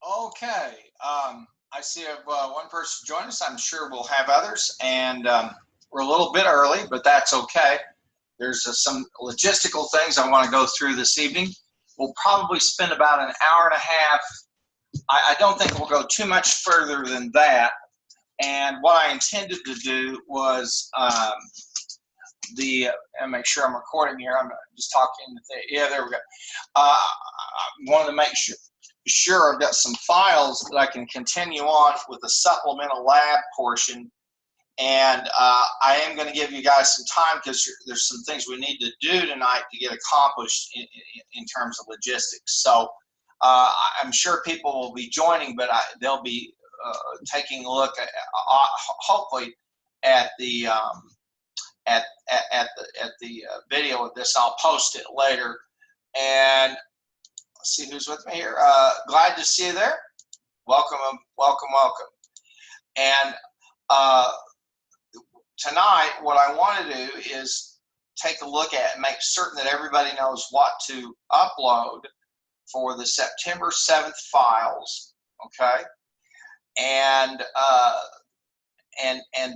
Okay. I see one person join us. I'm sure we'll have others, and we're a little bit early, but that's okay. There's some logistical things I want to go through this evening. We'll probably spend about an hour and a half. I don't think we'll go too much further than that. And what I intended to do was and make sure I'm recording here. I'm just talking. Yeah, there we go. I wanted to make sure I've got some files that I can continue on with the supplemental lab portion. And I am going to give you guys some time because there's some things we need to do tonight to get accomplished in terms of logistics. So I'm sure people will be joining, but they'll be taking a look at, hopefully at the video of this. I'll post it later. And let's see who's with me here. Glad to see you there. Welcome, welcome, welcome. And tonight, what I want to do is take a look at and make certain that everybody knows what to upload for the September 7th files, okay? And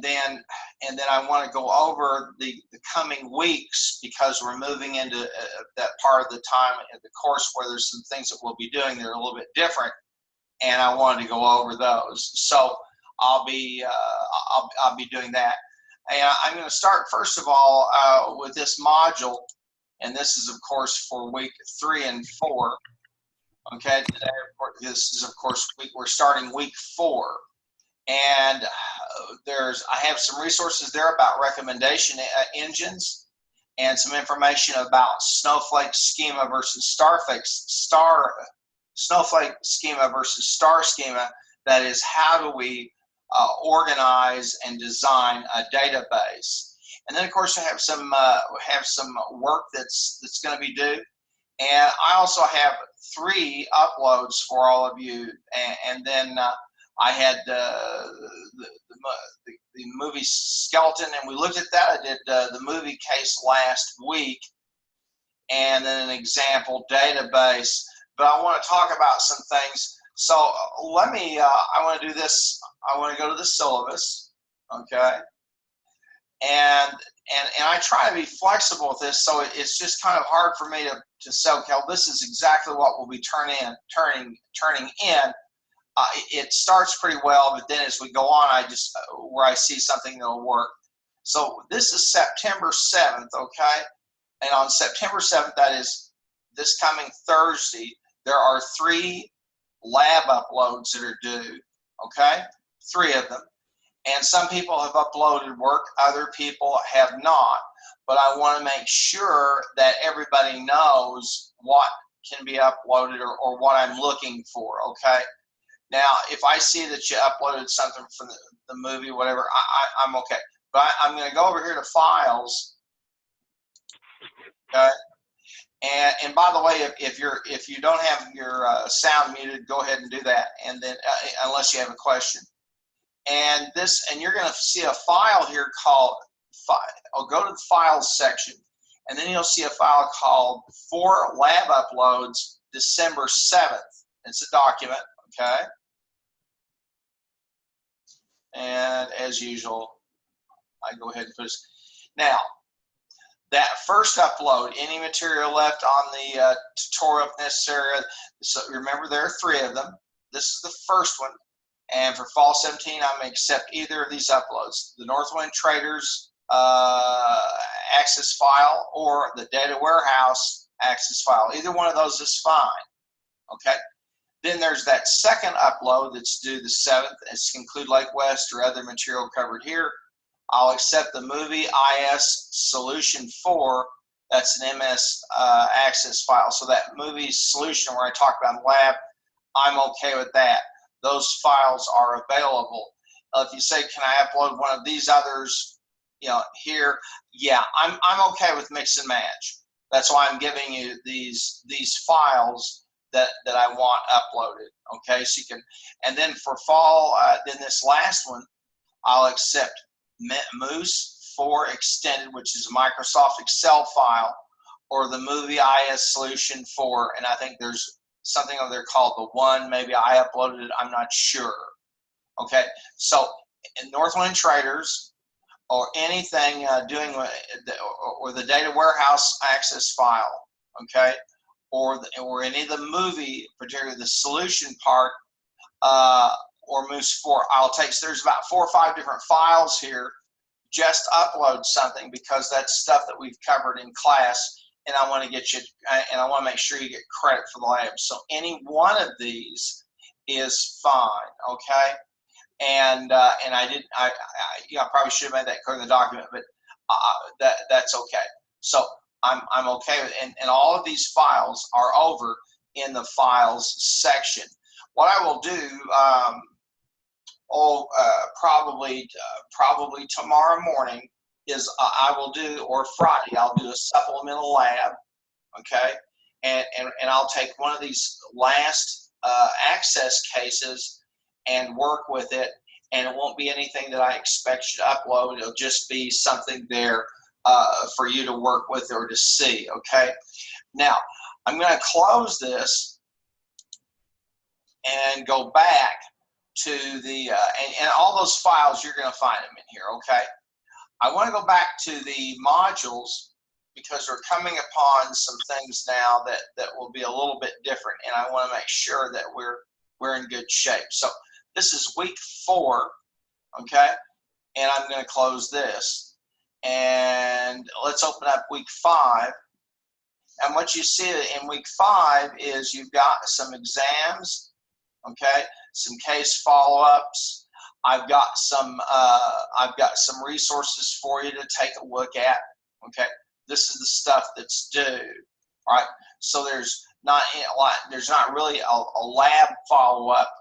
then I want to go over the coming weeks because we're moving into that part of the time in the course where there's some things that we'll be doing that are a little bit different, and I wanted to go over those. So I'll be doing that. And I'm going to start first of all with this module, and this is of course for week 3 and 4. Okay, today this is of course we're starting week 4. And I have some resources there about recommendation engines and some information about snowflake schema versus snowflake schema versus star schema. That is, how do we organize and design a database? And then of course we have some work that's going to be due. And I also have 3 uploads for all of you, and then I had the movie Skeleton, and we looked at that. I did the movie case last week, and then an example database. But I want to talk about some things. So I want to do this. I want to go to the syllabus, okay? And I try to be flexible with this, so it's just kind of hard for me to say, okay, well, this is exactly what we'll be turning in. It starts pretty well, but then as we go on, where I see something that'll work. So this is September 7th, okay? And on September 7th, that is this coming Thursday, there are 3 lab uploads that are due, okay? 3 of them. And some people have uploaded work, other people have not. But I want to make sure that everybody knows what can be uploaded or what I'm looking for, okay? Now, if I see that you uploaded something from the movie, whatever, I'm okay. But I'm going to go over here to Files, okay? And by the way, if you don't have your sound muted, go ahead and do that. And then unless you have a question, and you're going to see a file here called I'll go to the Files section, and then you'll see a file called 4 Lab Uploads December 7th. It's a document, okay? And as usual, I go ahead and put this. Now, that first upload, any material left on the tutorial if necessary. So remember, there are 3 of them. This is the first one. And for Fall 17, I'm going to accept either of these uploads. The Northwind Traders access file or the Data Warehouse access file. Either one of those is fine. Okay. Then there's that second upload that's due the 7th. It's include Lake West or other material covered here. I'll accept the Movie IS Solution 4. That's an MS access file. So that movie solution where I talk about lab, I'm okay with that. Those files are available. If you say, can I upload one of these others, here? Yeah, I'm okay with mix and match. That's why I'm giving you these files that I want uploaded. Okay, so you can, and then for fall, then this last one, I'll accept Moose 4 Extended, which is a Microsoft Excel file, or the Movie IS Solution 4, and I think there's something over there called the one. Maybe I uploaded it. I'm not sure. Okay, so in Northwind Traders or anything doing or the data warehouse access file, okay, or any of the movie, particularly the solution part, or moves forward, I'll take. So there's about 4 or 5 different files here. Just upload something because that's stuff that we've covered in class, and I want to get you, and I want to make sure you get credit for the lab. So any one of these is fine, okay? And I probably should have made that clear in the document, but that's okay. So I'm okay with it. And all of these files are over in the files section. What I will do, probably tomorrow morning is I will do, or Friday, I'll do a supplemental lab, okay? And I'll take one of these last access cases and work with it, and it won't be anything that I expect you to upload. It'll just be something there for you to work with or to see, okay? Now, I'm going to close this and go back to the, and all those files, you're going to find them in here, okay? I want to go back to the modules because we're coming upon some things now that will be a little bit different, and I want to make sure that we're in good shape. So this is week 4, okay? And I'm going to close this. And let's open up week 5. And what you see in week 5 is you've got some exams, okay? Some case follow-ups. I've got some resources for you to take a look at, okay? This is the stuff that's due, all right? So there's not really a lab follow-up,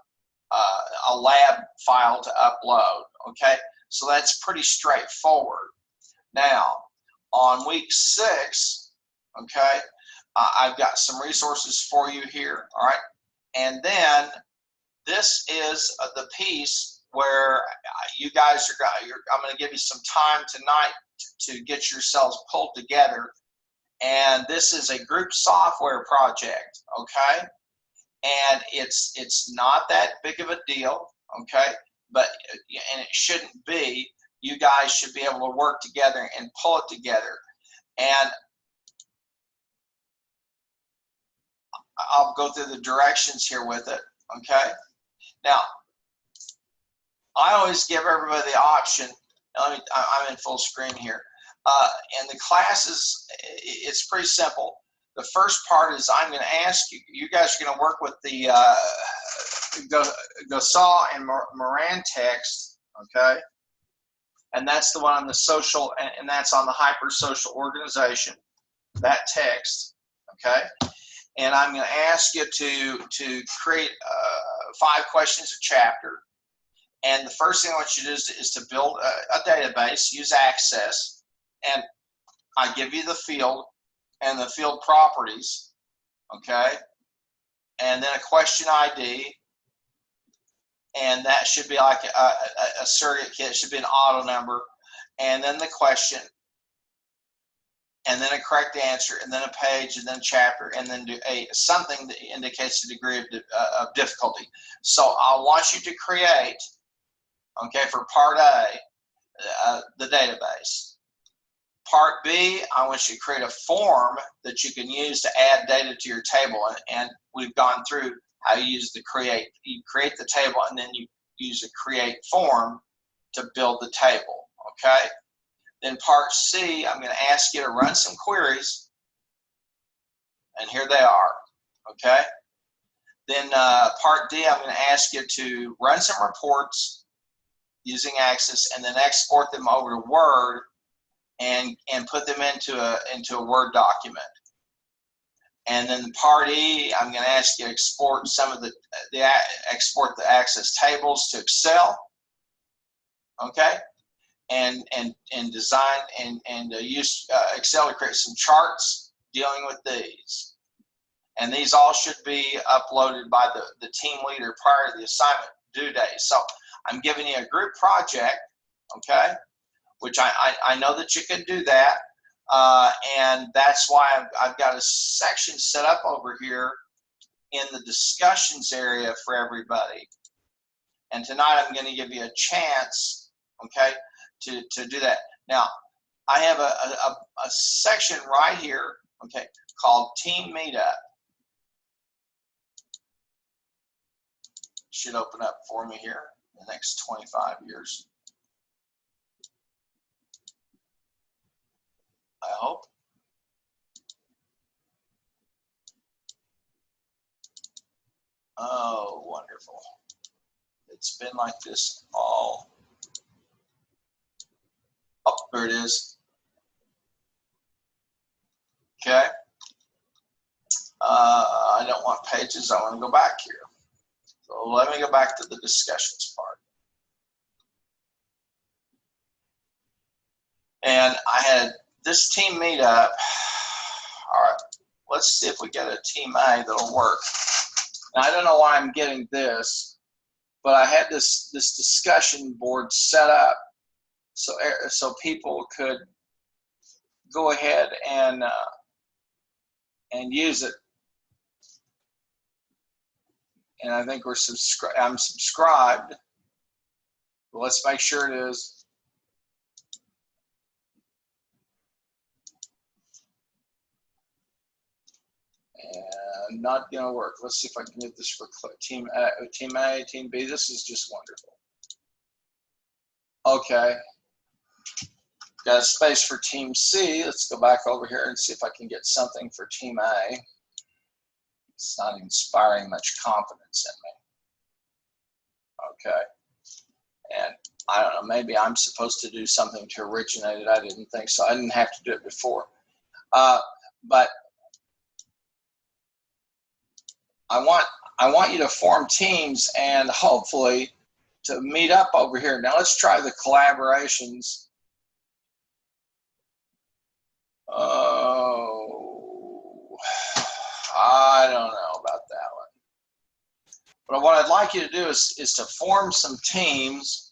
a lab file to upload, okay? So that's pretty straightforward. Now, on week 6, okay, I've got some resources for you here, all right? And then this is the piece where you guys I'm going to give you some time tonight to get yourselves pulled together. And this is a group software project, okay? And it's not that big of a deal, okay? And it shouldn't be. You guys should be able to work together and pull it together. And I'll go through the directions here with it, okay? Now, I always give everybody the option. I'm in full screen here. And the classes, it's pretty simple. The first part is I'm going to ask you, you guys are going to work with the Gosal and Moran text, okay? And that's the one on the social, and that's on the hypersocial organization, that text, okay? And I'm going to ask you to create 5 questions a chapter. And the first thing I want you to do is to build a database, use Access, and I give you the field and the field properties, okay? And then a question ID, and that should be like a surrogate key. It should be an auto number, and then the question, and then a correct answer, and then a page, and then a chapter, and then do something that indicates the degree of difficulty. So I want you to create, okay, for part A, the database. Part B, I want you to create a form that you can use to add data to your table, and we've gone through how you use the create. You create the table, and then you use a create form to build the table, okay? Then part C, I'm going to ask you to run some queries, and here they are, okay? Then part D, I'm going to ask you to run some reports using Access, and then export them over to Word and put them into a Word document. And then part E, I'm going to ask you to export some of export the Access tables to Excel, okay? And design and use Excel to create some charts dealing with these. And these all should be uploaded by the team leader prior to the assignment due date. So I'm giving you a group project, okay, which I know that you can do that. And that's why I've got a section set up over here in the discussions area for everybody. And tonight I'm going to give you a chance, okay, to do that. Now, I have a section right here, okay, called Team Meetup. Should open up for me here in the next 25 years. I hope. Oh, wonderful. It's been like this all. Oh, there it is. Okay. I don't want pages. I want to go back here. So let me go back to the discussions part. And I had this team meetup. All right, let's see if we get a team A that'll work. Now, I don't know why I'm getting this, but I had this discussion board set up so people could go ahead and use it. And I think I'm subscribed. Let's make sure it is. And not going to work. Let's see if I can get this for team A, team B. This is just wonderful. Okay. Got a space for team C. Let's go back over here and see if I can get something for team A. It's not inspiring much confidence in me. Okay. And I don't know, maybe I'm supposed to do something to originate it. I didn't think so. I didn't have to do it before. But I want you to form teams and hopefully to meet up over here. Now let's try the collaborations. Oh, I don't know about that one. But what I'd like you to do is to form some teams.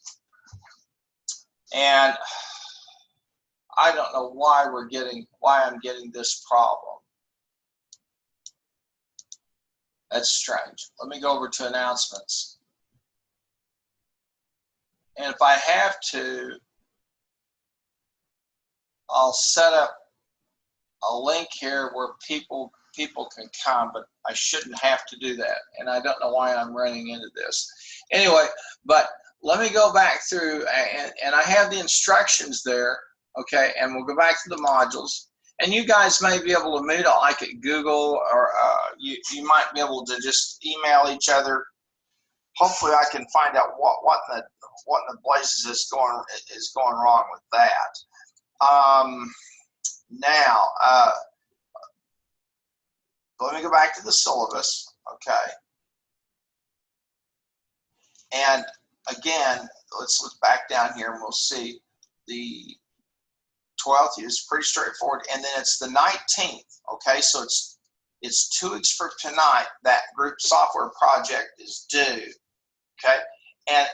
And I don't know why I'm getting this problem. That's strange. Let me go over to announcements. And if I have to, I'll set up a link here where people can come, but I shouldn't have to do that. And I don't know why I'm running into this. Anyway, but let me go back through, and I have the instructions there, okay, and we'll go back to the modules. And you guys may be able to meet like at Google, or you might be able to just email each other. Hopefully I can find out what in the blazes is going wrong with that. Now, let me go back to the syllabus, okay? And again, let's look back down here and we'll see the 12th is pretty straightforward, and then it's the 19th, okay? So it's 2 weeks from tonight that group software project is due, okay? And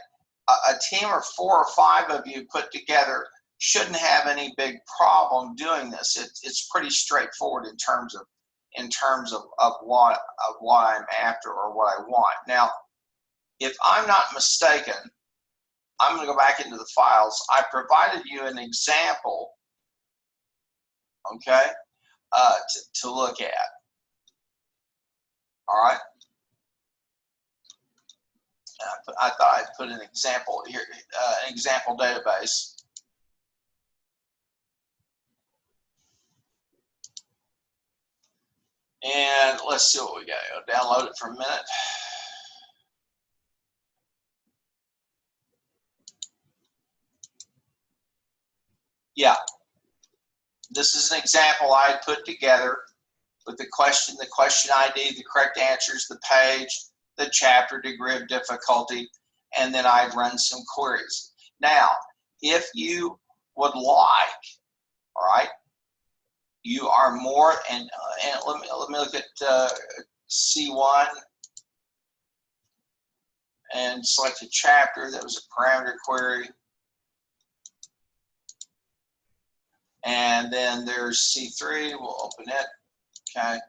a team of 4 or 5 of you put together shouldn't have any big problem doing this. It's pretty straightforward in terms of what I'm after or what I want. Now, if I'm not mistaken, I'm going to go back into the files. I provided you an example, okay, to look at. All right. I thought I'd put an example here, an example database. And let's see what we got. I'll download it for a minute. Yeah, this is an example I put together with the question ID, the correct answers, the page, the chapter, degree of difficulty, and then I'd run some queries. Now, if you would like, all right, you are more, and let me look at C1 and select a chapter that was a parameter query. And then there's C3, we'll open it, okay.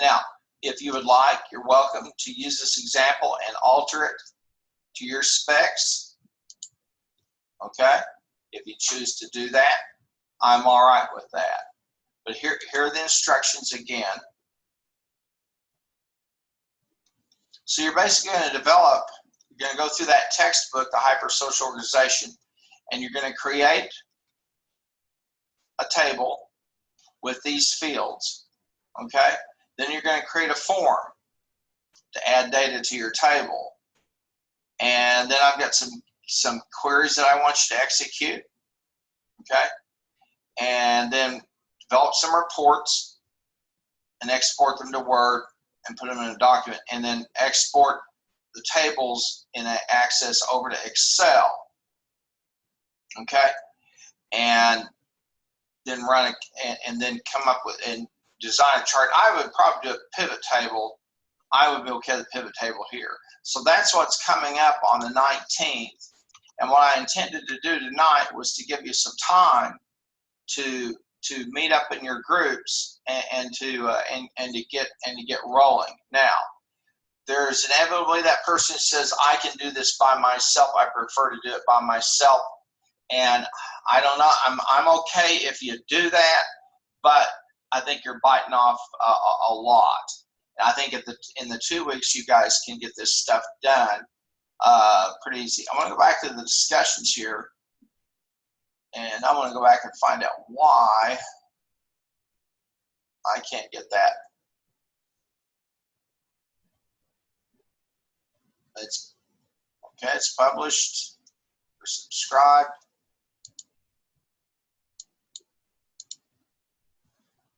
Now, If you would like, you're welcome to use this example and alter it to your specs. Okay? If you choose to do that, I'm all right with that. But here are the instructions again. So you're basically going to develop, you're going to go through that textbook, the Hyper-Social Organization, and you're going to create a table with these fields, okay? Then you're going to create a form to add data to your table. And then I've got some queries that I want you to execute, okay? And then develop some reports and export them to Word and put them in a document, and then export the tables in Access over to Excel, okay? And then run it, and then come up with and design a chart. I would probably do a pivot table. I would be okay with the pivot table here. So that's what's coming up on the 19th. And what I intended to do tonight was to give you some time to meet up in your groups and to get rolling. Now, there's inevitably that person who says, I can do this by myself. I prefer to do it by myself. And I don't know, I'm okay if you do that, but I think you're biting off a lot. And I think in the 2 weeks, you guys can get this stuff done pretty easy. I'm going to go back to the discussions here, and I want to go back and find out why I can't get that. It's okay. It's published or subscribed.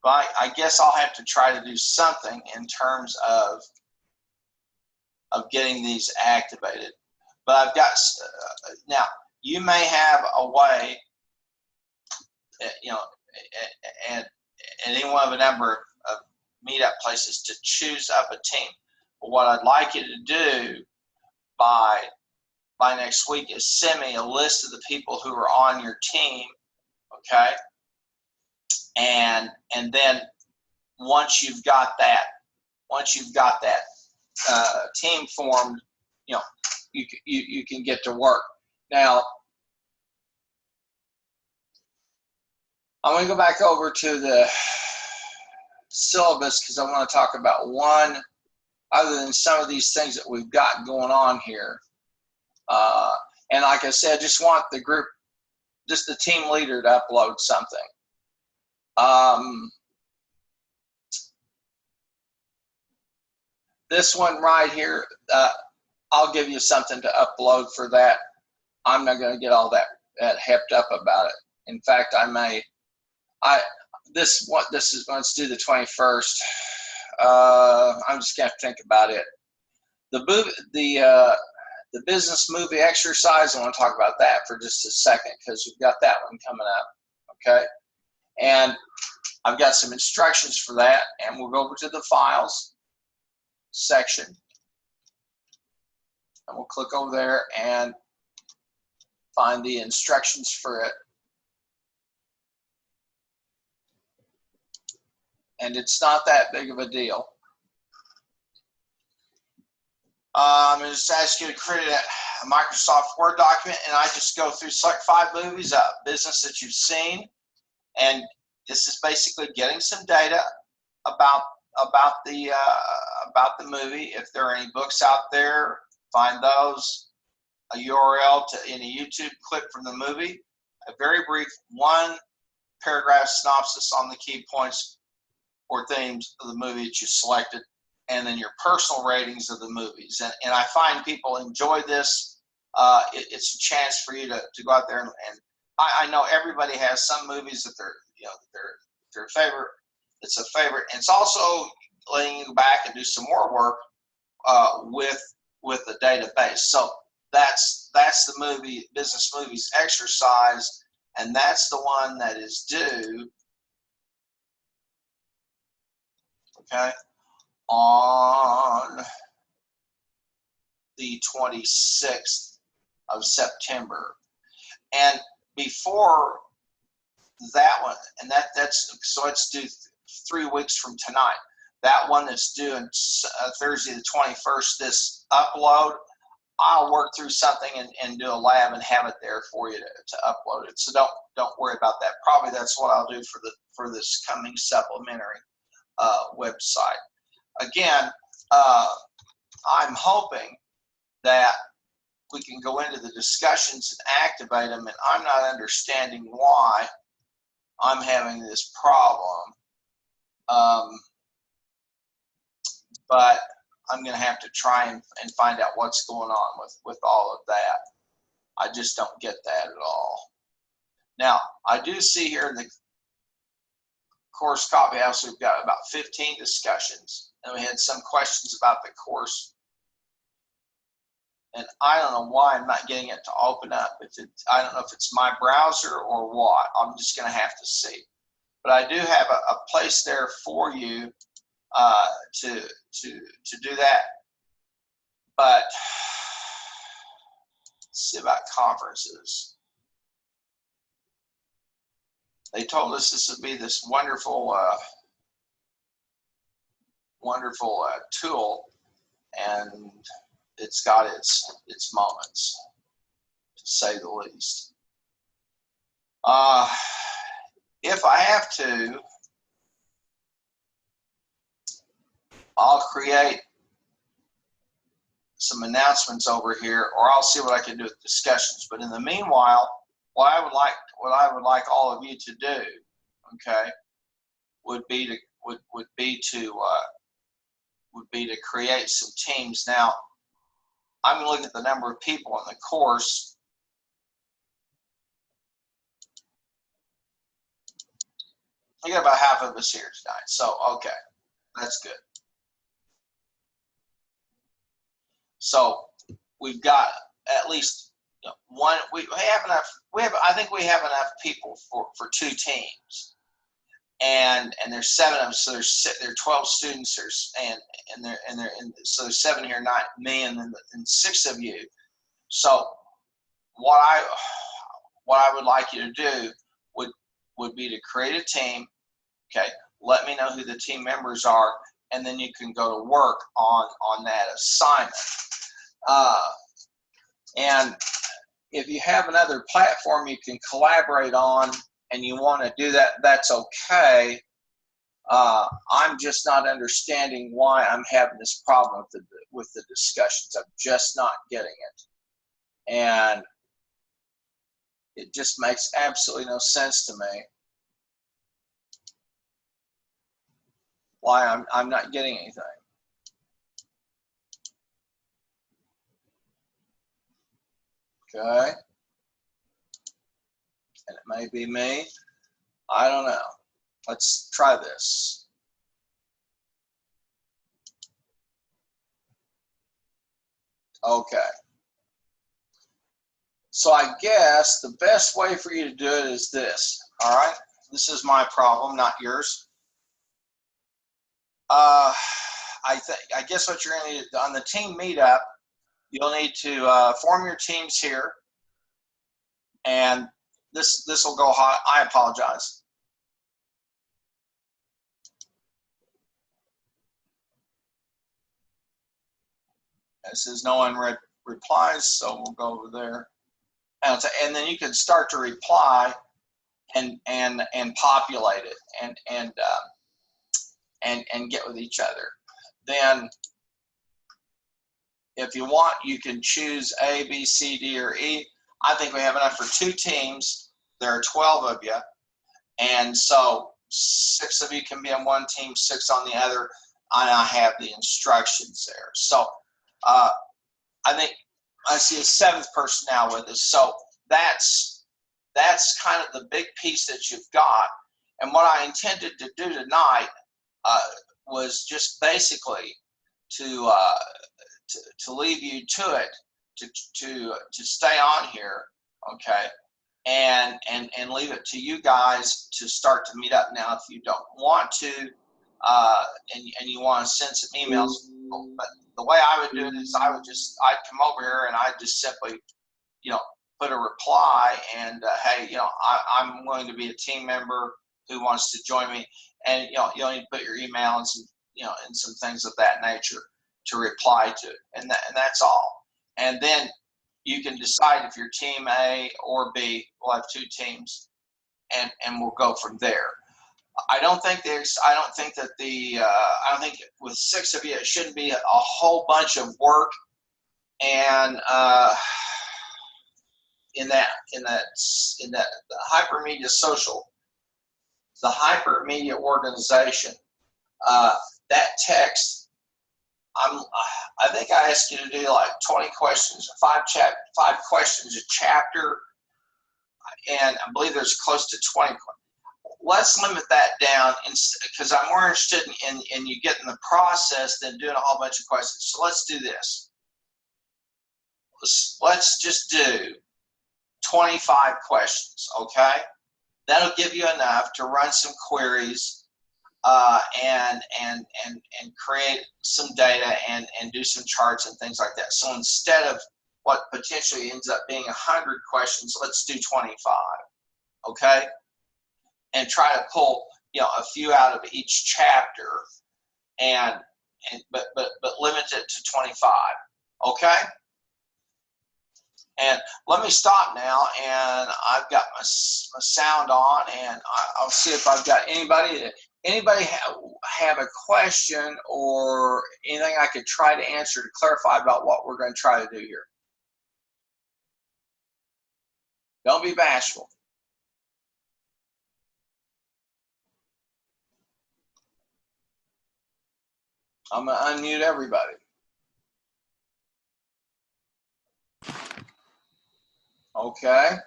But I guess I'll have to try to do something in terms of getting these activated. But I've got now. You may have a way, you know, and any one of a number of meetup places to choose up a team. But what I'd like you to do by next week is send me a list of the people who are on your team, okay? And then once you've got that team formed, you know, you can get to work. Now, I'm going to go back over to the syllabus because I want to talk about one other than some of these things that we've got going on here. And like I said, I just want the group, just the team leader to upload something. This one right here, I'll give you something to upload for that. I'm not going to get all that hepped up about it. In fact, I may. Let's do the 21st. I'm just going to think about it. The business movie exercise, I want to talk about that for just a second because we've got that one coming up, okay? And I've got some instructions for that, and we'll go over to the files section, and we'll click over there and find the instructions for it. And it's not that big of a deal. I'm going to just ask you to create a Microsoft Word document, and I just go through, select 5 movies, business that you've seen, and this is basically getting some data about the movie. If there are any books out there, find those, a URL to any YouTube clip from the movie, a very brief 1-paragraph synopsis on the key points or themes of the movie that you selected, and then your personal ratings of the movies. And I find people enjoy this. It's a chance for you to go out there and I know everybody has some movies that their favorite. It's a favorite. And it's also letting you go back and do some more work with the database. So that's the business movies exercise, and that's the one that is due. Okay, on the 26th of September. And before that one, and that's so it's due 3 weeks from tonight. that one that's due on Thursday the 21st, this upload, I'll work through something and do a lab and have it there for you to upload it. So don't worry about that. Probably that's what I'll do for this coming supplementary website. Again, I'm hoping that we can go into the discussions and activate them, and I'm not understanding why I'm having this problem. But I'm going to have to try and find out what's going on with all of that. I just don't get that at all. Now, I do see here in the course copy house, we've got about 15 discussions, and we had some questions about the course. And I don't know why I'm not getting it to open up. I don't know if it's my browser or what. I'm just going to have to see. But I do have a place there for you to do that. But let's see about conferences. They told us this would be this wonderful tool, and it's got its moments, to say the least. If I have to, I'll create some announcements over here, or I'll see what I can do with discussions. But in the meanwhile, what I would like all of you to do, okay, would be to create some teams. Now, I'm going to look at the number of people in the course. We got about half of us here tonight, so okay, that's good. So we've got at least one. We have enough. I think we have enough people for 2 teams, and there's 7 of us. So there are 12 students. So there's 7 here, 9 me, and 6 of you. So what I would like you to do would be to create a team. Okay, let me know who the team members are, and then you can go to work on that assignment. And if you have another platform you can collaborate on and you want to do that, that's okay. I'm just not understanding why I'm having this problem with the discussions. I'm just not getting it. And it just makes absolutely no sense to me why I'm not getting anything. Okay. And it may be me. I don't know. Let's try this. Okay. So I guess the best way for you to do it is this. All right. This is my problem, not yours. I guess what you're going to need on the team meetup, you'll need to form your teams here, and this will go hot. I apologize. It says no one replies, so we'll go over there, and then you can start to reply and populate it and get with each other. Then, if you want, you can choose A, B, C, D, or E. I think we have enough for 2 teams. There are 12 of you, and so 6 of you can be on one team, 6 on the other, and I have the instructions there. So I think I see a 7th person now with us. So that's kind of the big piece that you've got. And what I intended to do tonight was just basically to leave you to it, to stay on here, okay, and leave it to you guys to start to meet up. Now, if you don't want to, and you want to send some emails, but the way I would do it is I'd come over here and I'd just simply, put a reply and hey, I'm willing to be a team member who wants to join me, and you'll need to put your emails and and some things of that nature to reply to, and that's all. And then you can decide if you're team A or B. We'll have 2 teams, and we'll go from there. I don't think with 6 of you it shouldn't be a whole bunch of work. And in that the hypermedia social, the hypermedia organization, that text, I think I asked you to do like 20 questions, 5 questions a chapter, and I believe there's close to 20. Let's limit that down, because I'm more interested in you getting the process than doing a whole bunch of questions. So let's do this. Let's just do 25 questions, okay? That'll give you enough to run some queries and create some data and do some charts and things like that. So instead of what potentially ends up being 100 questions, let's do 25, okay? And try to pull a few out of each chapter, but limit it to 25, okay? And let me stop now, and I've got my sound on, and I'll see if I've got anybody have a question or anything I could try to answer to clarify about what we're going to try to do here. Don't be bashful. I'm going to unmute everybody. Okay.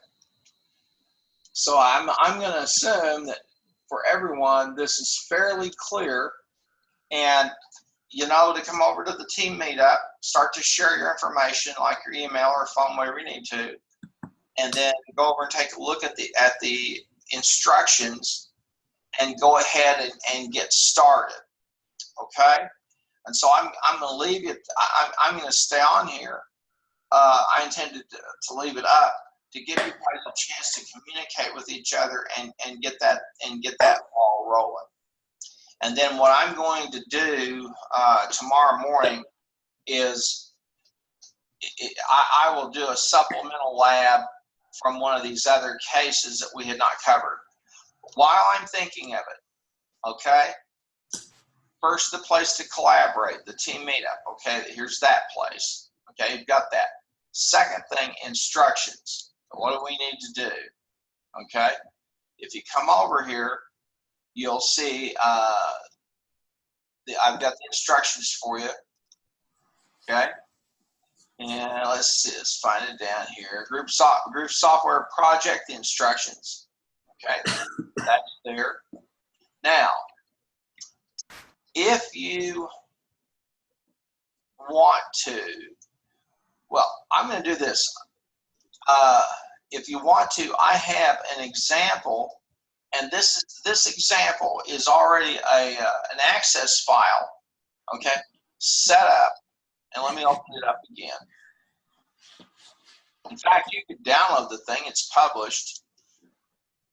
So I'm going to assume that for everyone this is fairly clear, and to come over to the team meetup, start to share your information like your email or phone, whatever you need to, and then go over and take a look at the instructions and go ahead and get started. Okay. And so I'm going to leave it. I'm going to stay on here. I intended to leave it up to give you guys a chance to communicate with each other and get that ball rolling. And then what I'm going to do tomorrow morning is I will do a supplemental lab from one of these other cases that we had not covered. While I'm thinking of it, okay. First, the place to collaborate, the team meetup. Okay, here's that place. Okay, you've got that. Second thing, instructions. What do we need to do? Okay, if you come over here, you'll see I've got the instructions for you. Okay, and let's see, let's find it down here. Group software project, the instructions. Okay, that's there. Now, if you want to, well, I'm going to do this. If you want to, I have an example, and this example is already an access file, okay, set up, and let me open it up again. In fact, you could download the thing. It's published,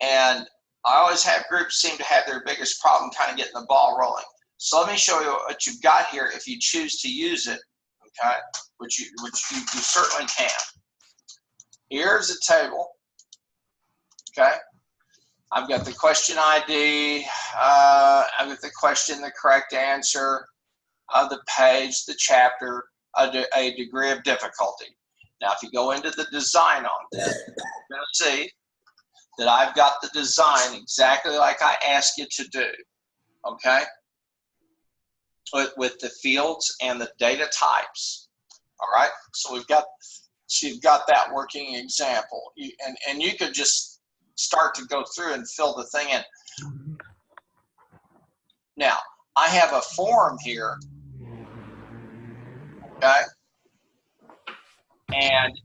and I always have groups seem to have their biggest problem kind of getting the ball rolling. So let me show you what you've got here if you choose to use it, okay, which you certainly can. Here's a table, okay. I've got the question ID, I've got the question, the correct answer, the page, the chapter, a degree of difficulty. Now, if you go into the design on this, you're going to see that I've got the design exactly like I asked you to do, okay? With the fields and the data types, all right? So you've got that working example, and you could just start to go through and fill the thing in. Now, I have a form here, okay? And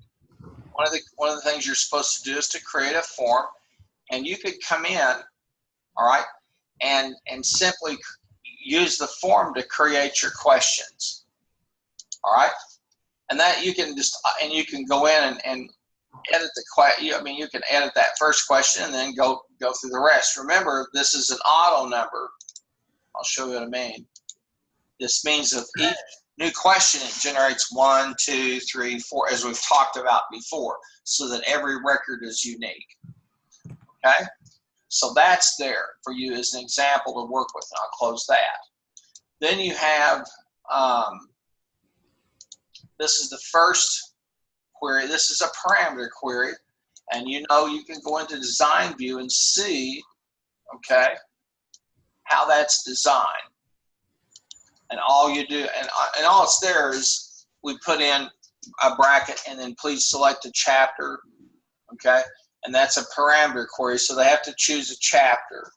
one of the things you're supposed to do is to create a form, and you could come in, all right, and simply use the form to create your questions, all right? And that you can go in and edit the question. I mean, you can edit that first question and then go through the rest. Remember, this is an auto number. I'll show you what I mean. This means with each new question, it generates 1, 2, 3, 4, as we've talked about before, so that every record is unique. Okay? So that's there for you as an example to work with, and I'll close that. Then you have, this is the first query. This is a parameter query, and you know you can go into design view and see, okay, how that's designed. And all you do, and all it's there is we put in a bracket and then please select a chapter, okay? And that's a parameter query, so they have to choose a chapter.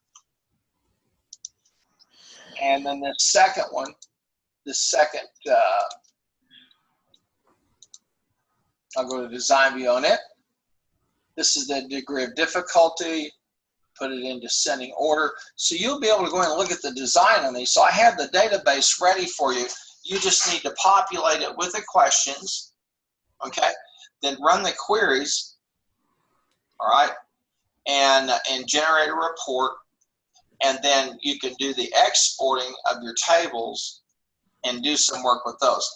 And then the second one, I'll go to design view on it. This is the degree of difficulty. Put it in descending order. So you'll be able to go in and look at the design on these. So I have the database ready for you. You just need to populate it with the questions, okay? Then run the queries, all right? And generate a report. And then you can do the exporting of your tables and do some work with those.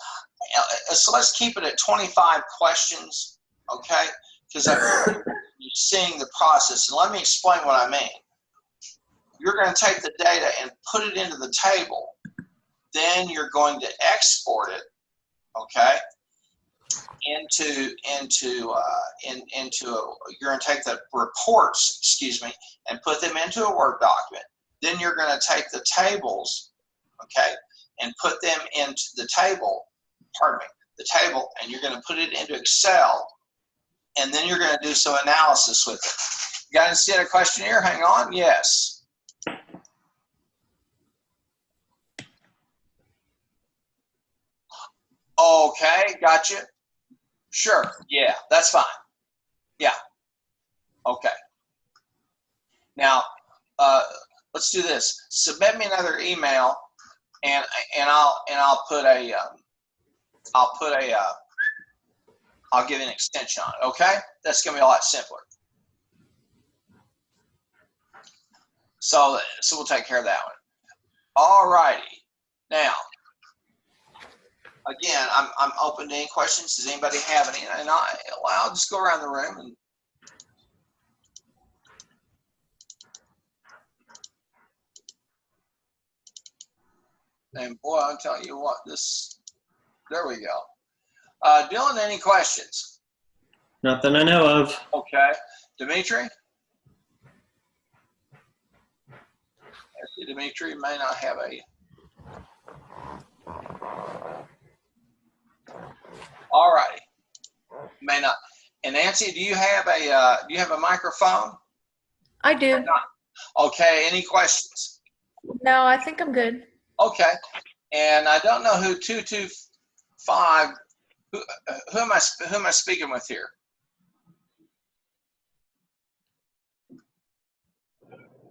So let's keep it at 25 questions, okay? Because you're seeing the process. And let me explain what I mean. You're going to take the data and put it into the table. Then you're going to export it, okay, you're going to take the reports, excuse me, and put them into a Word document. Then you're going to take the tables, okay, and put them into the table, and you're going to put it into Excel, and then you're going to do some analysis with it. You guys see a question here? Hang on. Yes. Okay, gotcha. Sure. Yeah, that's fine. Yeah. Okay. Now, let's do this. Submit me another email, and I'll give you an extension on it. Okay, that's gonna be a lot simpler. So we'll take care of that one. All righty. Now, again, I'm open to any questions. Does anybody have any? And I'll just go around the room and boy, I'll tell you what, there we go. Dylan, any questions? Nothing I know of. Okay. Dimitri? Dimitri may not have a. All righty. May not. And Nancy, do you have a microphone? I do. Okay. Any questions? No, I think I'm good. Okay. And I don't know who 225. Who am I speaking with here?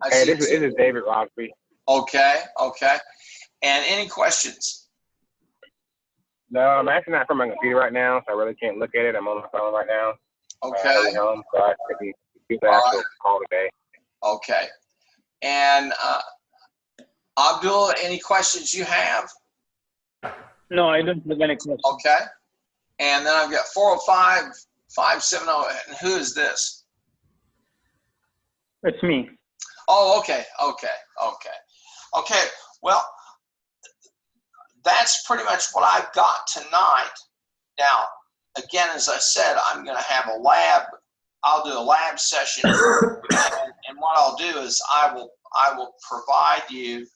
Hey, this is David Rockby. Okay. Okay. And any questions? No, I'm actually not from my computer right now, so I really can't look at it. I'm on my phone right now. Okay. Home, so I couldn't do the actual call today. Okay. And Abdul, any questions you have? No, I don't have any questions. Okay. And then I've got 405-570. And who is this? It's me. Oh, okay. Okay. Okay. Okay. Well, that's pretty much what I've got tonight. Now, again, as I said, I'm going to have a lab. I'll do a lab session, and what I'll do is I will provide you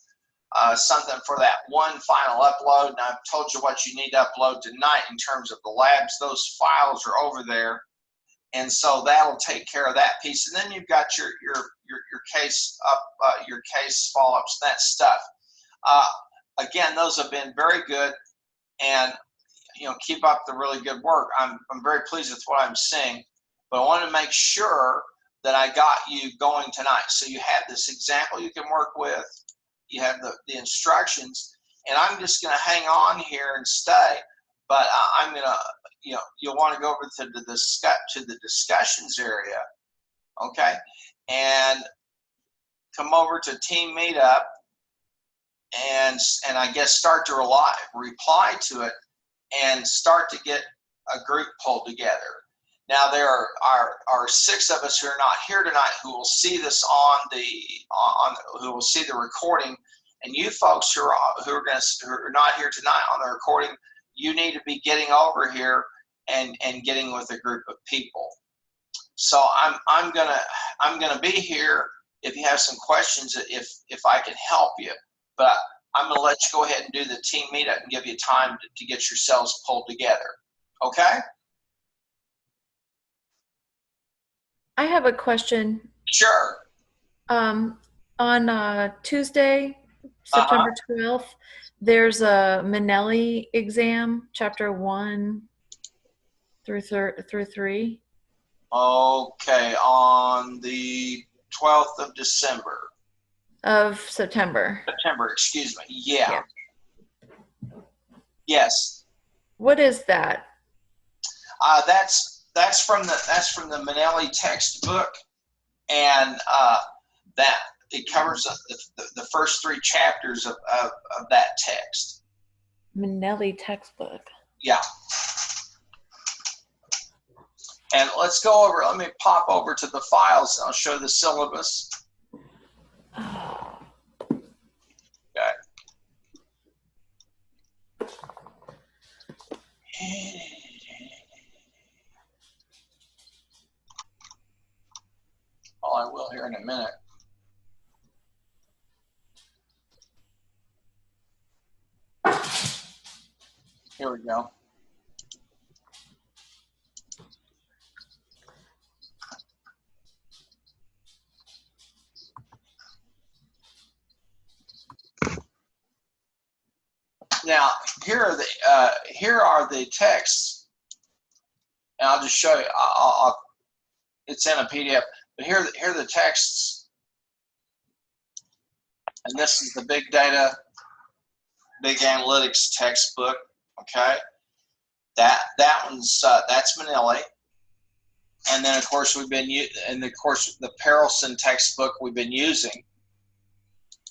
something for that one final upload. And I've told you what you need to upload tonight in terms of the labs. Those files are over there, and so that'll take care of that piece. And then you've got your case up, your case follow-ups, that stuff. Again, those have been very good, and keep up the really good work. I'm very pleased with what I'm seeing, but I want to make sure that I got you going tonight. So you have this example you can work with, you have the instructions, and I'm just going to hang on here and stay. But I'm going to, you'll want to go over to the discussions area, okay, and come over to Team Meetup. and I guess start to reply to it and start to get a group pulled together. Now there are 6 of us who are not here tonight who will see this who will see the recording, and you folks who are not here tonight on the recording, you need to be getting over here and getting with a group of people. So I'm gonna be here if you have some questions, if I can help you, but I'm gonna let you go ahead and do the team meetup and give you time to get yourselves pulled together. Okay? I have a question. Sure. On Tuesday, September 12th, there's a Manelli exam, chapter 1 through 3. Okay, on the 12th of December. Of September. September, excuse me. Yeah. Yes. What is that? That's from the Manelli textbook, and that it covers the first 3 chapters of that text. Manelli textbook. Yeah. And let's go over. Let me pop over to the files, and I'll show the syllabus. Oh. Okay. Oh, I will here in a minute. Here we go. Now, here are the texts, and I'll just show you. It's in a PDF, but here are the texts, and this is the big data, big analytics textbook. Okay, that one's that's Manelli, and then of course the Perelson textbook we've been using,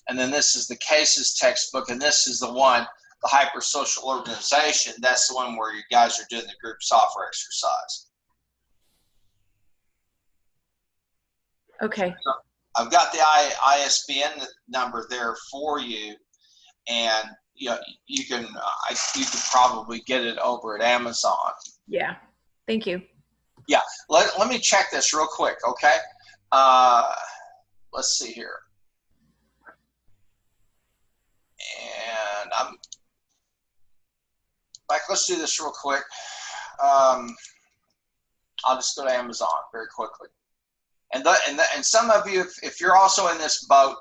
and then this is the cases textbook, and this is the one. The hypersocial organization, that's the one where you guys are doing the group software exercise. Okay. So I've got the ISBN number there for you, and you can probably get it over at Amazon. Yeah. Thank you. Yeah. Let me check this real quick, okay? Let's see here. And let's do this real quick. I'll just go to Amazon very quickly. And some of you, if you're also in this boat,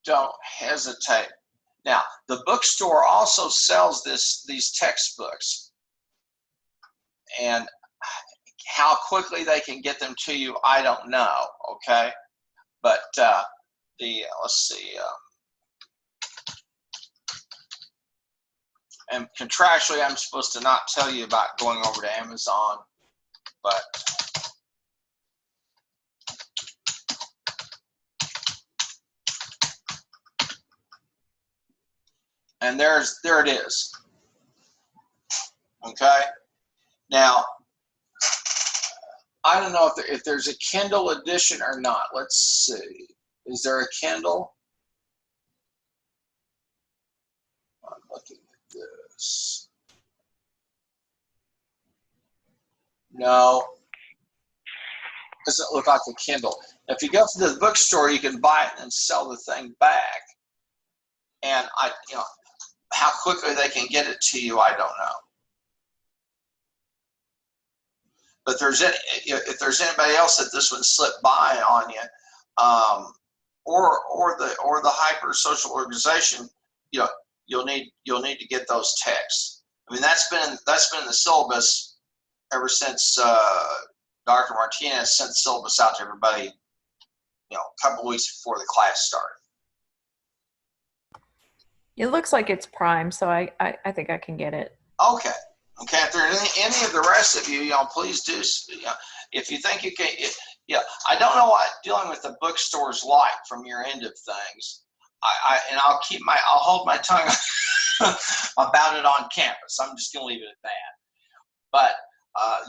don't hesitate. Now, the bookstore also sells these textbooks, and how quickly they can get them to you, I don't know. Okay, but let's see. And contractually, I'm supposed to not tell you about going over to Amazon, but and there it is. Okay. Now, I don't know if there's a Kindle edition or not. Let's see. Is there a Kindle? I'm looking at this. No. Doesn't look like a Kindle. If you go to the bookstore, you can buy it and sell the thing back. And how quickly they can get it to you, I don't know. But if there's anybody else that this one slipped by on you, or the hyper social organization, you'll need to get those texts. I mean, that's been in the syllabus ever since Dr. Martinez sent the syllabus out to everybody, a couple of weeks before the class started. It looks like it's Prime, so I think I can get it. Okay. If there are any of the rest of you, please do. If you think you can, Yeah, I don't know what dealing with the bookstore's like from your end of things. And I'll hold my tongue about it on campus. I'm just going to leave it at that. But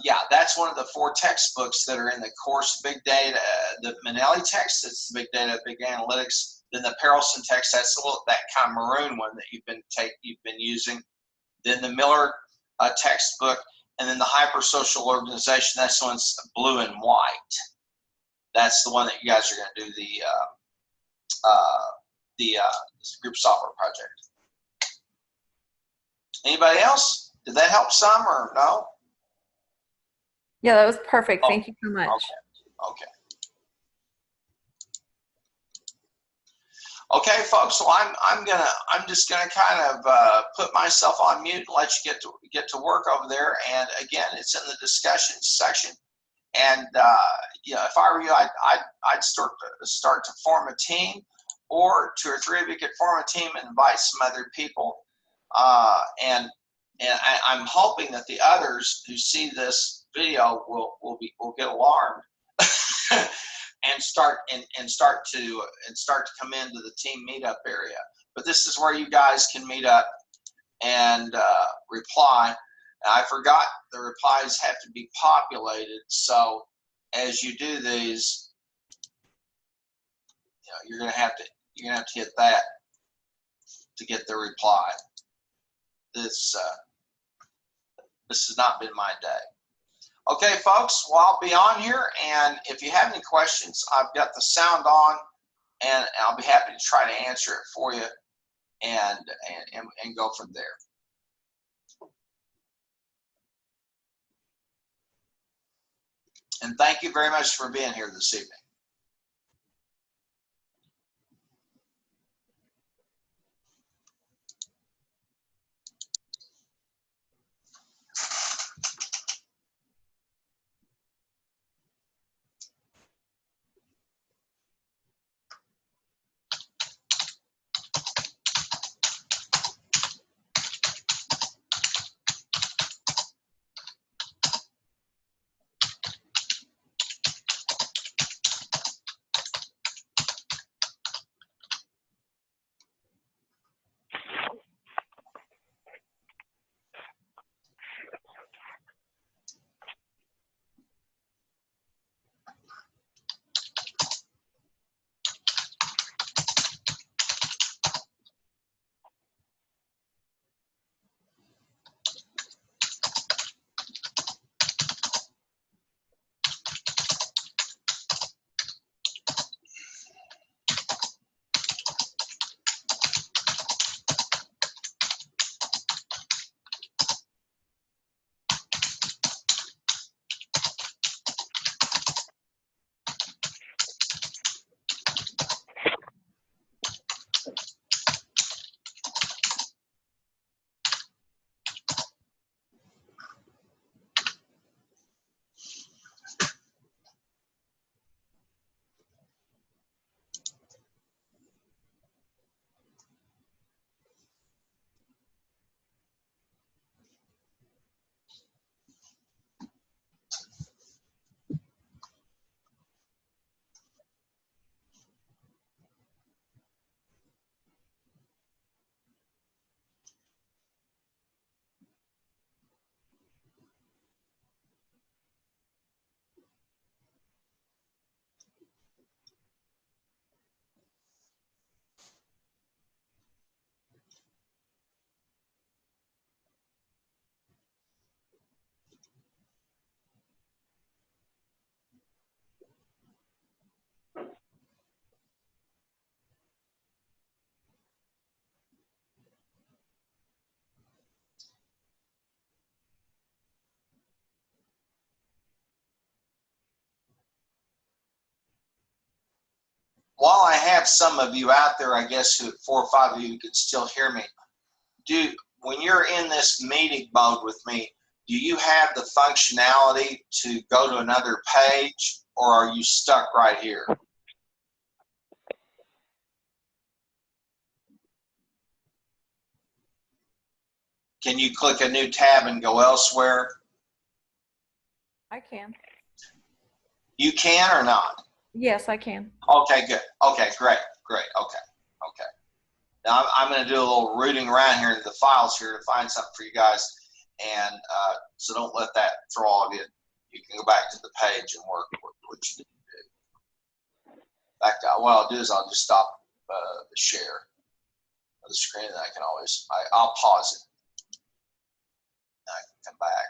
yeah, that's one of the 4 textbooks that are in the course. Big data, the Manelli text, it's the big data, big analytics. Then the Perelson text, that's that kind of maroon one that you've been using. Then the Miller textbook, and then the hypersocial organization. That's the one's blue and white. That's the one that you guys are going to do the group software project. Anybody else? Did that help some or no? Yeah, that was perfect. Oh, Thank you so much. Okay. Okay, folks. So I'm just gonna kind of put myself on mute and let you get to work over there. And again, it's in the discussion section. And yeah, if I were you, I'd start to form a team, or 2 or 3 of you could form a team and invite some other people. And I'm hoping that the others who see this video will get alarmed and start to come into the team meetup area. But this is where you guys can meet up and reply. I forgot the replies have to be populated, so as you do these, you're gonna have to hit that to get the reply. This has not been my day. Okay, folks. Well, I'll be on here, and if you have any questions, I've got the sound on, and I'll be happy to try to answer it for you, and go from there. And thank you very much for being here this evening. While I have some of you out there, I guess 4 or 5 of you could still hear me. When you're in this meeting mode with me, do you have the functionality to go to another page, or are you stuck right here? Can you click a new tab and go elsewhere? I can. You can or not? Yes, I can. Okay, good. Okay, great. Okay. Now I'm going to do a little rooting around here in the files here to find something for you guys, and so don't let that throw all of you. You can go back to the page and work what you need to do. In fact, what I'll do is I'll just stop the share of the screen, and I can always I'll pause it. And I can come back.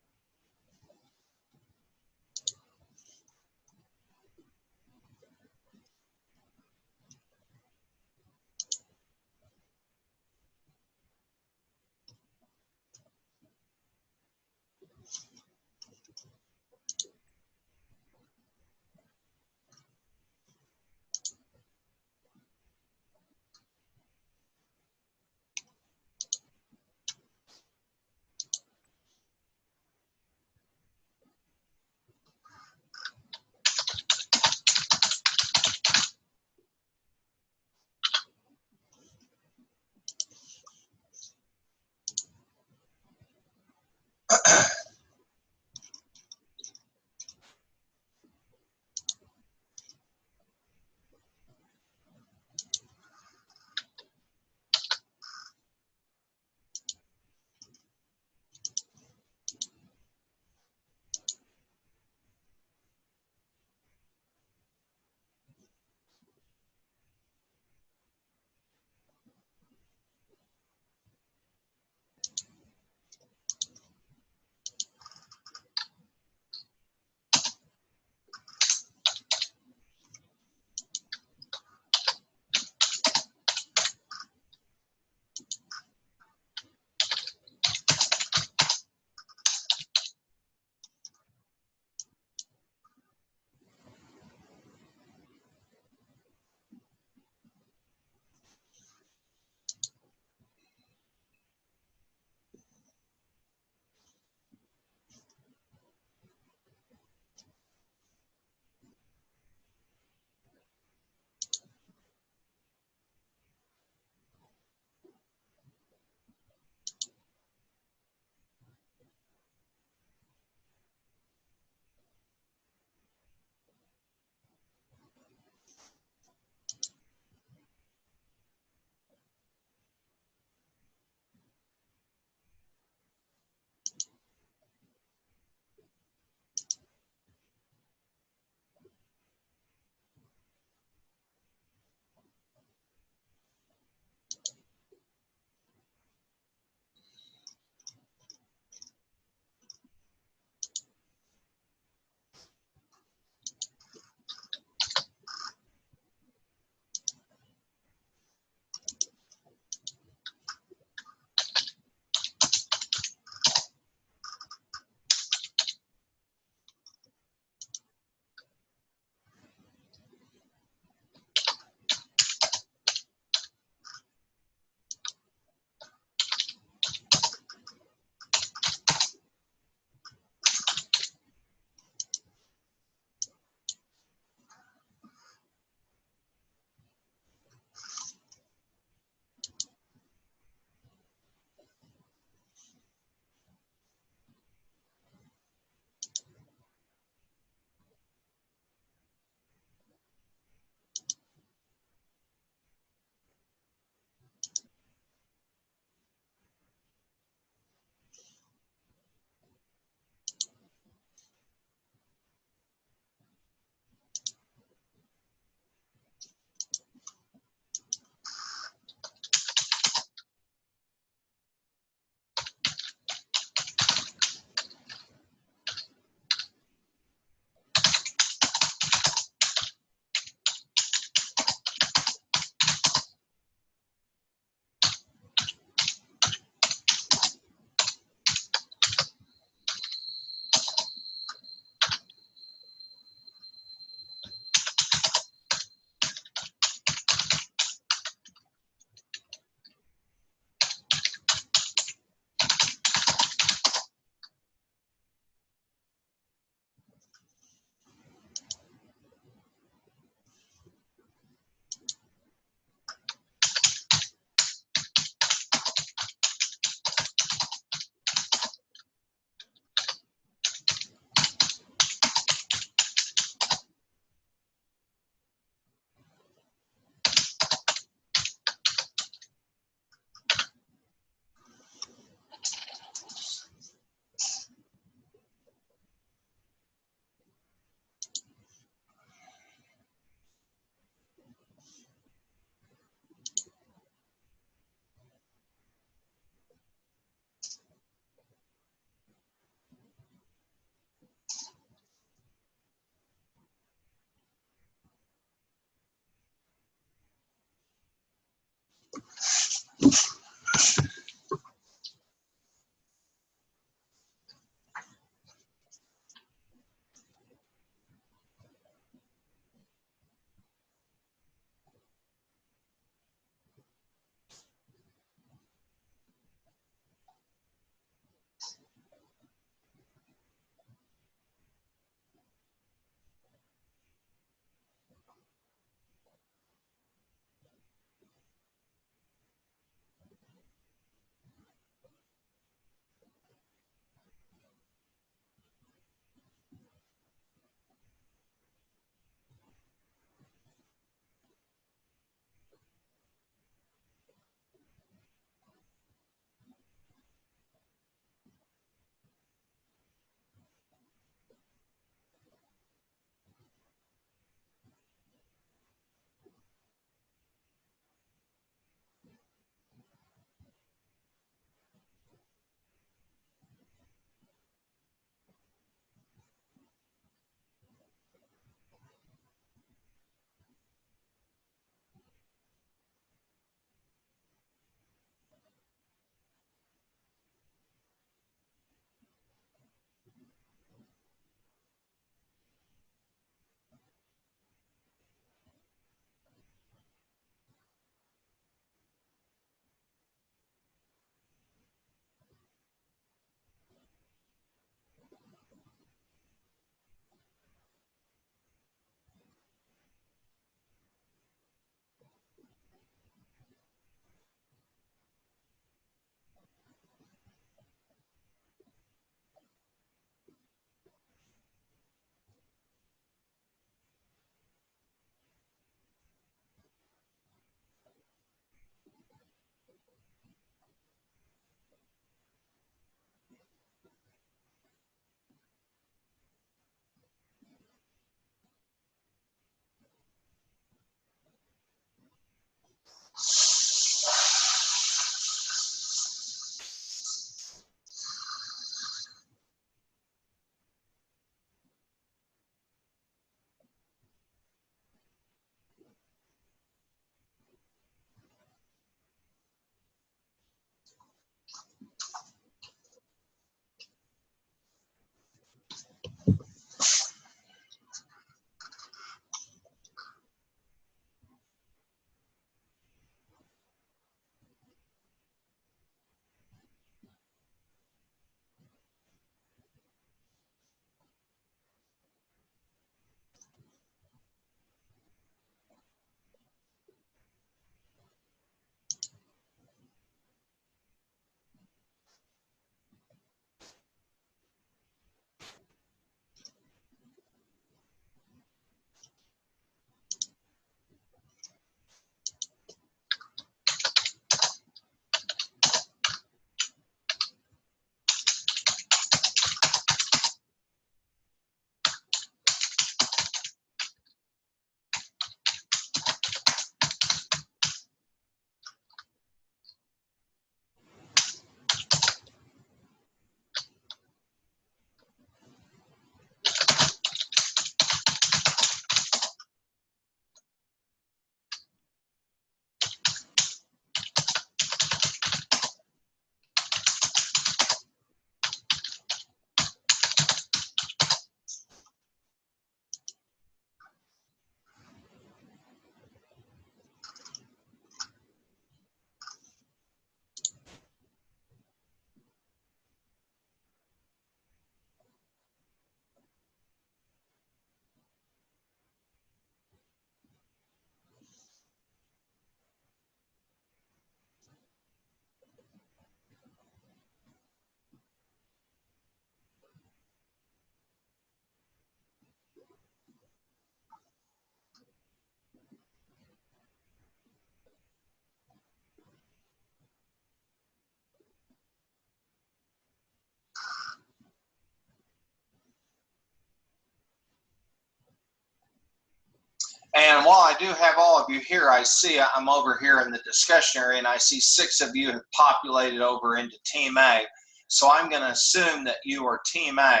And while I do have all of you here, I see I'm over here in the discussion area, and I see 6 of you have populated over into Team A. So I'm going to assume that you are Team A.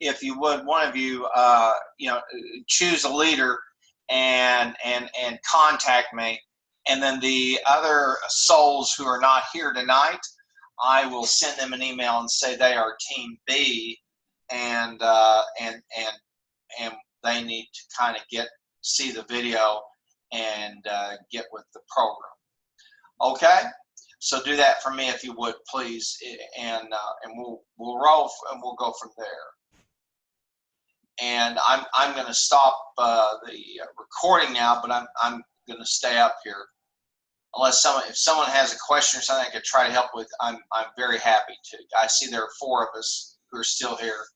If you would, one of you, choose a leader and contact me, And then the other souls who are not here tonight, I will send them an email and say they are Team B, and they need to kind of see the video and get with the program. Okay, so do that for me if you would, please, and we'll roll and we'll go from there. And I'm going to stop the recording now, but I'm going to stay up here. Unless if someone has a question or something I could try to help with, I'm very happy to. I see there are 4 of us who are still here,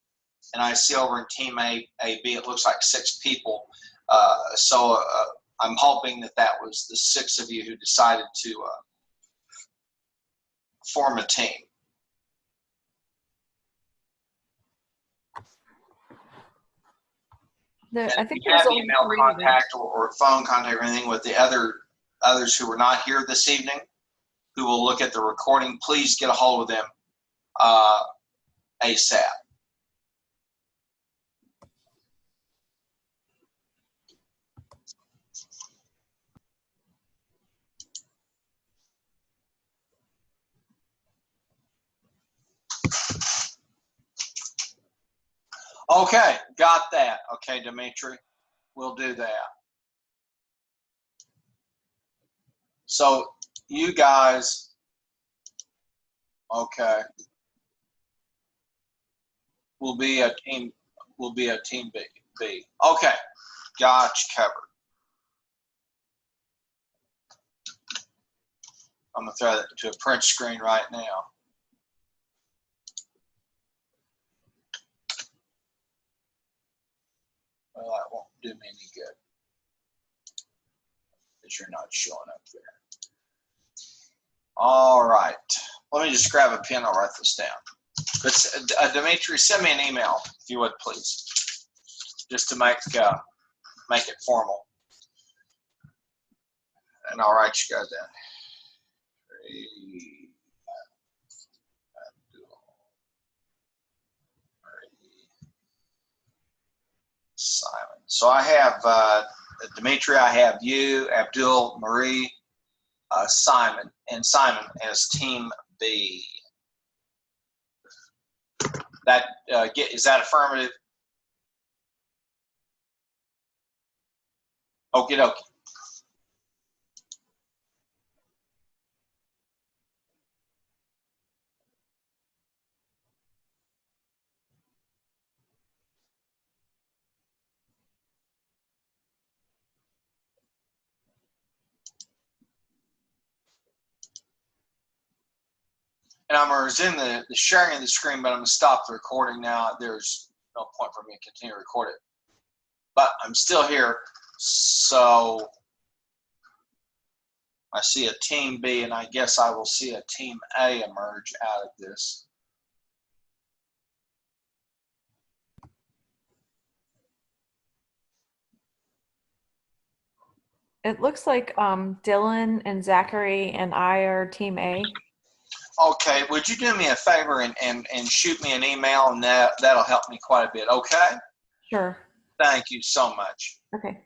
and I see over in Team A, B, it looks like 6 people. So I'm hoping that was the 6 of you who decided to form a team. I think if you there's have only email 3 contact or phone contact or anything with the others who were not here this evening, who will look at the recording, please get a hold of them ASAP. Okay, got that. Okay, Dimitri, we'll do that. So you guys, okay, will be a team B. Okay, got you covered. I'm gonna throw that to a print screen right now. Well, that won't do me any good because you're not showing up there. All right, let me just grab a pen. I'll write this down. But Dimitri, send me an email if you would, please, just to make it formal, and I'll write you guys down. Simon. So I have Dimitri, I have you, Abdul, Marie, Simon, and Simon as Team B. That is that affirmative? Okie dokie. And I'm going to resume the sharing of the screen, but I'm going to stop the recording now. There's no point for me to continue to record it. But I'm still here, so I see a Team B, and I guess I will see a Team A emerge out of this. It looks like Dylan and Zachary and I are Team A. Okay, would you do me a favor and shoot me an email, and that'll help me quite a bit, okay? Sure. Thank you so much. Okay.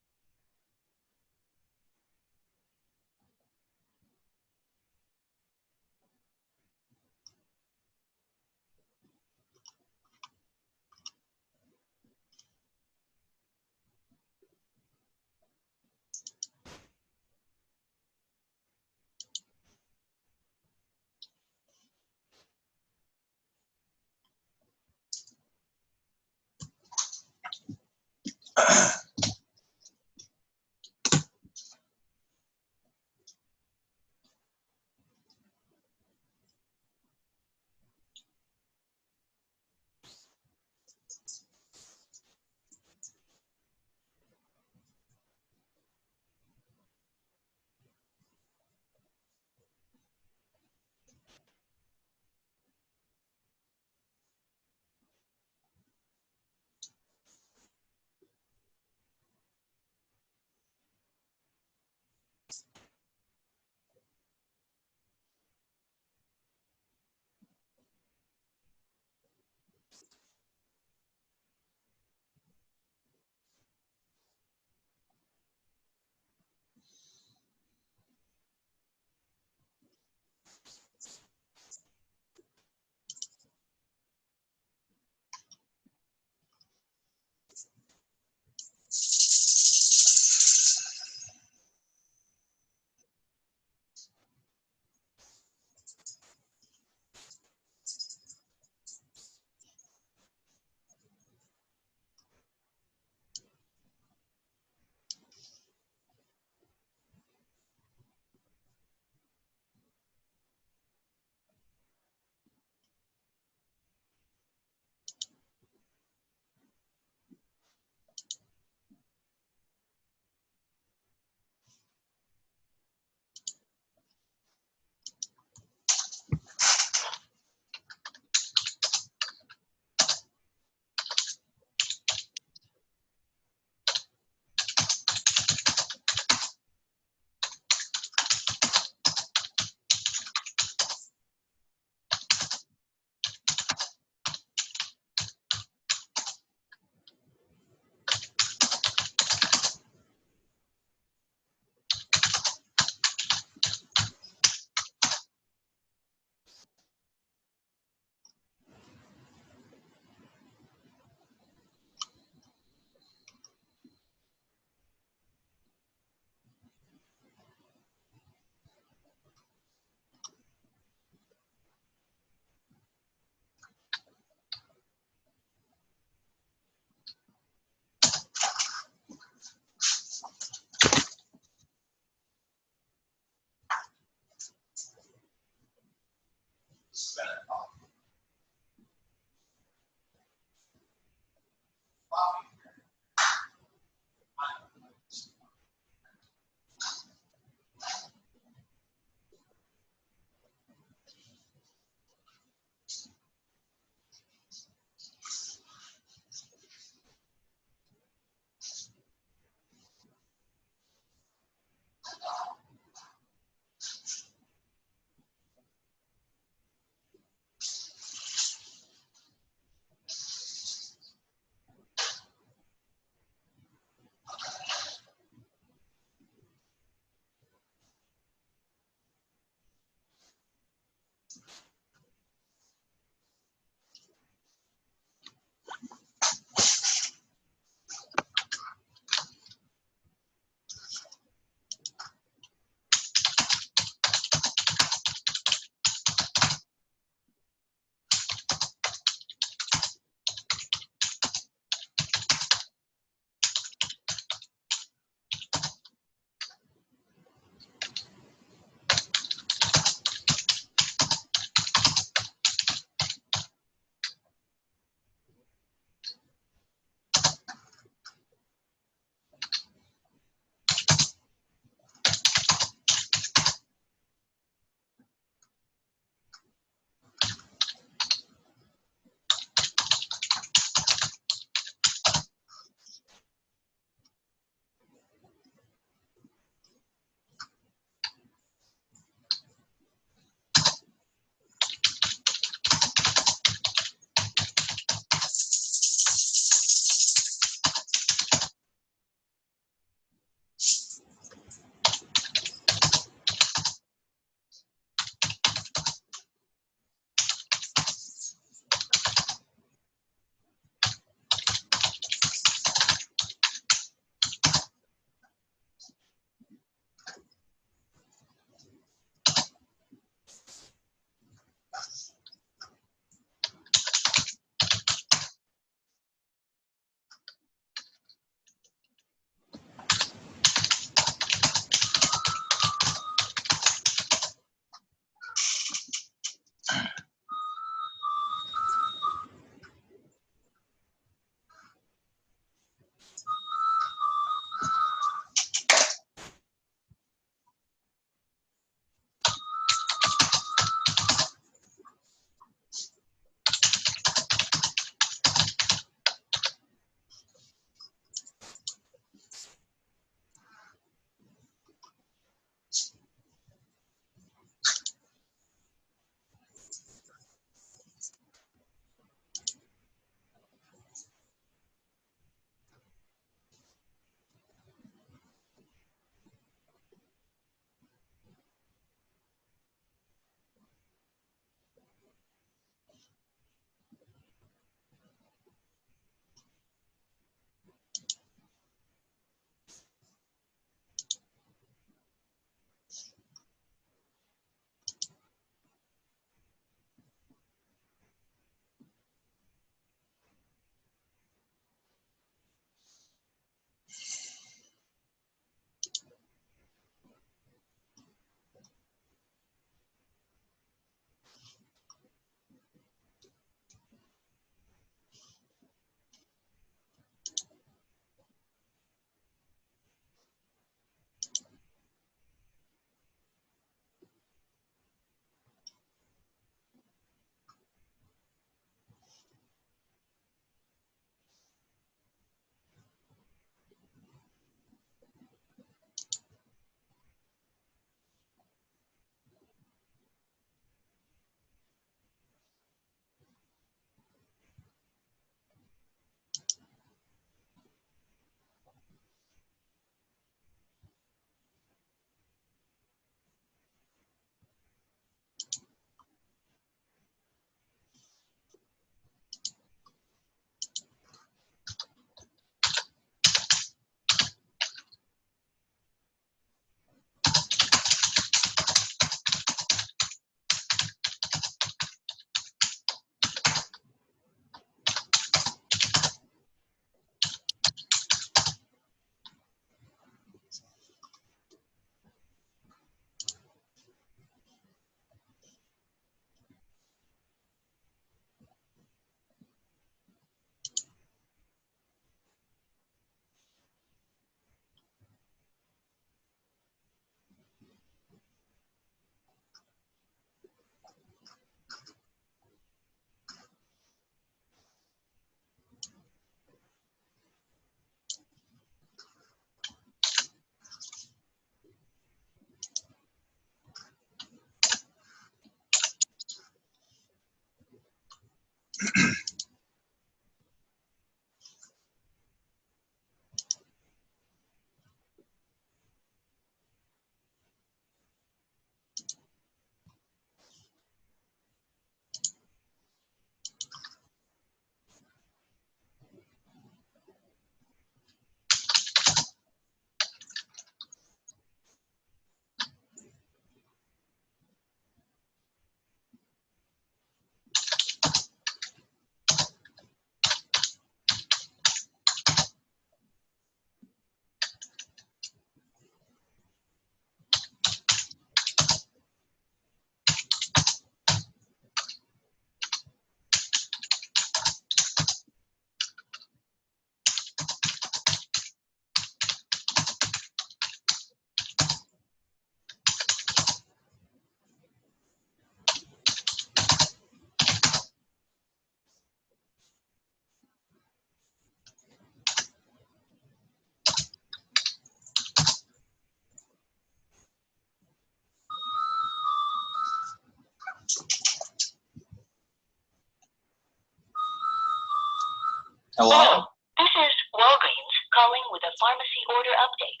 Hello? This is Walgreens calling with a pharmacy order update.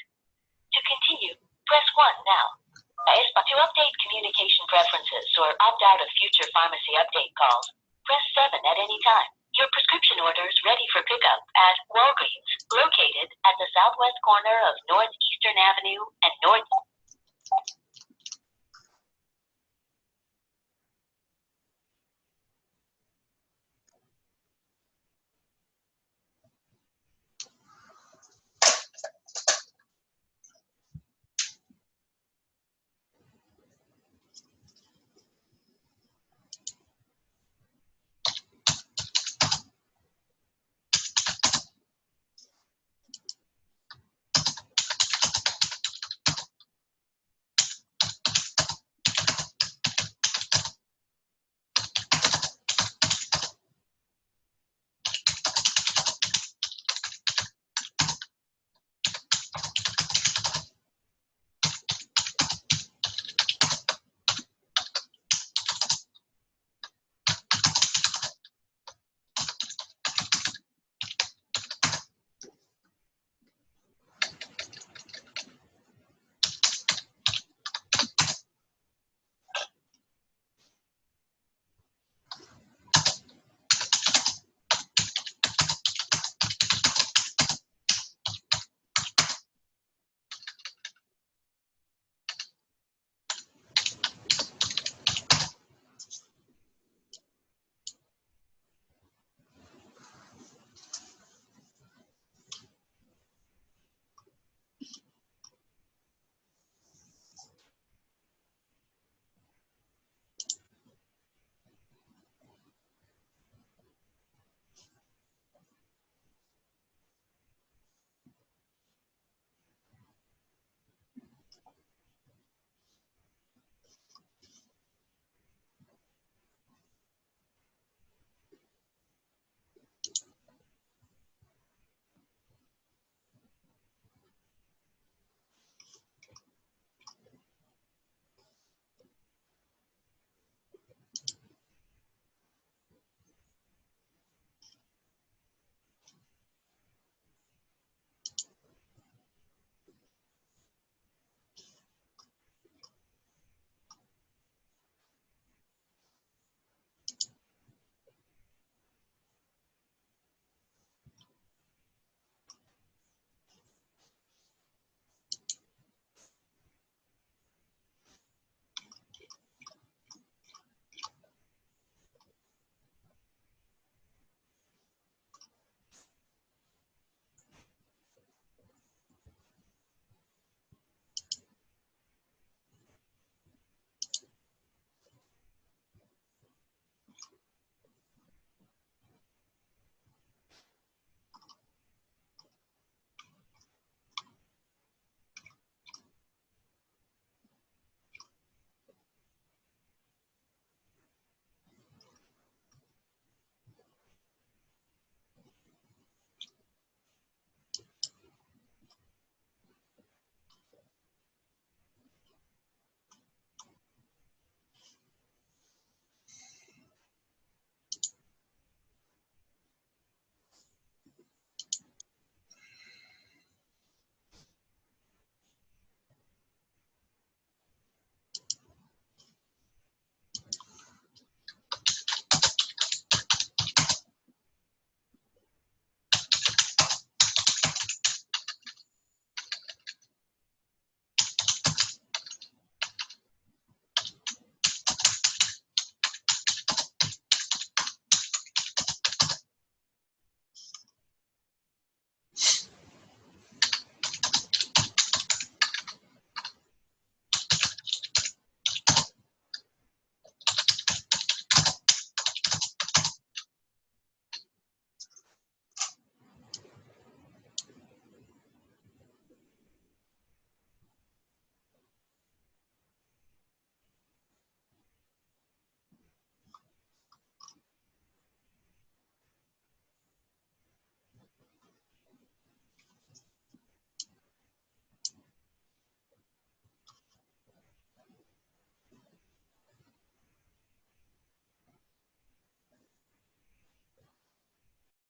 To continue, press 1 now. To update communication preferences or opt out of future pharmacy update calls, press 7 at any time. Your prescription order is ready for pickup at Walgreens, located at the southwest corner of Northeastern Avenue and North